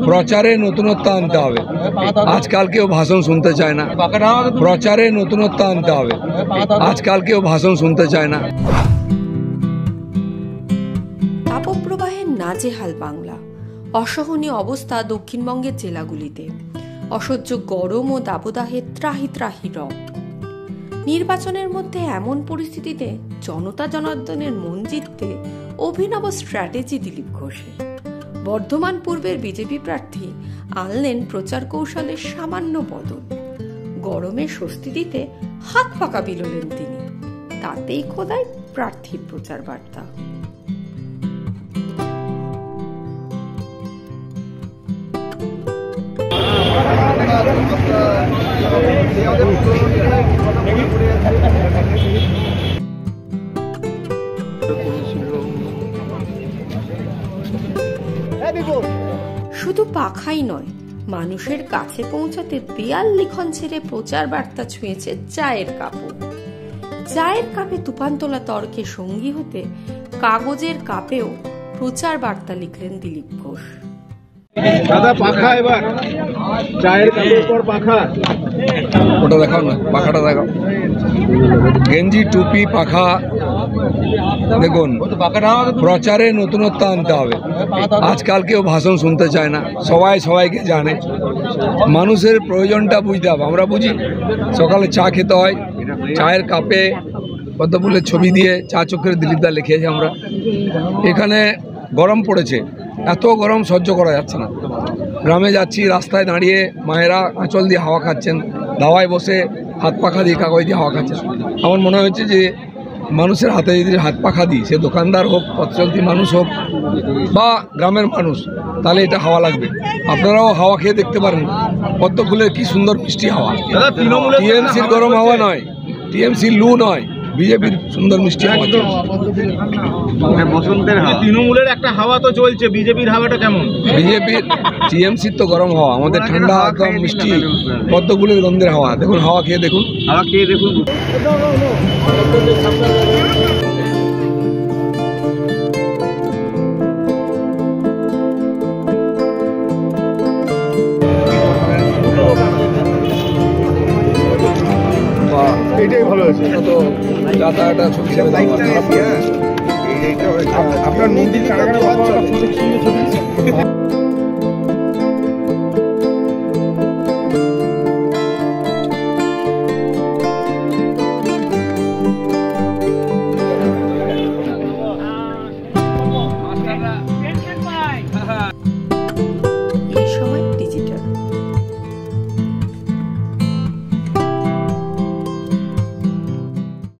প্রচারে নতুনত্ব আনতে হবে। আজকাল কেউ ভাষণ শুনতে চায় না। প্রচারে নতুনত্ব আনতে হবে। আজকাল কেউ ভাষণ শুনতে চায় না। তাপপ্রবাহের নাজেহাল বাংলা। অসহনীয় অবস্থা দক্ষিণবঙ্গের জেলাগুলিতে। অসহ্য গরম ও দাবদাহে ত্রাহি ত্রাহি রব। নির্বাচনের মধ্যে এমন পরিস্থিতিতে জনতা জনার্দনের মন জিততে অভিনব স্ট্র্যাটেজি দিলীপ ঘোষের। বর্ধমান পূর্বের বিজেপি প্রার্থী আনলেন প্রচার কৌশলের সামান্য বদল। গরমে স্বস্তি দিতে হাত পাকা বিলোলেন তিনি। তাতেই খোদায় প্রার্থীর প্রচার বার্তা। শুধু পাখাই নয়, মানুষের কাছে পৌঁছাতে দেয়াল লিখন ছেড়ে প্রচার বার্তা ছুঁয়েছে চায়ের কাপও। চায়ের কাপে তুফান তোলা তর্কে সঙ্গী হতে কাগজের কাপেও প্রচার বার্তা লিখলেন দিলীপ ঘোষ। দাদা পাখা, এবার চায়ের কাপের পর পাখা। ওটা দেখাও না, পাখাটা দেখাও। গেঞ্জি, টুপি, পাখা। দেখুন, প্রচারে নতুনত্ব আনতে হবে। আজকাল কেউ ভাষণ শুনতে চায় না, সবাই সবাইকে জানে। মানুষের প্রয়োজনটা বুঝতে হবে। আমরা বুঝি সকালে চা খেতে হয়, চায়ের কাপে পদ্ম ফুলের ছবি দিয়ে চা চোখের দিলীপদা লিখেছি আমরা। এখানে গরম পড়েছে, এত গরম সহ্য করা যাচ্ছে না। গ্রামে যাচ্ছি, রাস্তায় দাঁড়িয়ে মায়েরা আঁচল দিয়ে হাওয়া খাচ্ছেন, দাওয়ায় বসে হাত পাখা দিয়ে কাগজ দিয়ে হাওয়া খাচ্ছেন। আমার মনে হচ্ছে যে মানুষের হাতে যদি হাত পাখা দিই, সে দোকানদার হোক, পথ চলতি মানুষ হোক বা গ্রামের মানুষ, তাহলে এটা হাওয়া লাগবে। আপনারাও হাওয়া খেয়ে দেখতে পারেন, পদ্ম ফুলের কি সুন্দর মিষ্টি হাওয়া। টিএমসির গরম হাওয়া নয়, টিএমসির লু নয়, বিজেপির সুন্দর মিষ্টি হাওয়া। বসন্তের হাওয়া। তৃণমূলের একটা হাওয়া তো চলছে, বিজেপির হাওয়াটা কেমন? বিজেপির টিএমসির তো গরম হাওয়া, আমাদের ঠান্ডা একদম মিষ্টি পদ্ম ফুলের গন্ধের হাওয়া। দেখুন, হাওয়া খেয়ে দেখুন, হাওয়া খেয়ে দেখুন। এটাই ভালো হয়েছে। তো যাতায়াতটা ছবি আপনার নদীর কারাগারে ছবি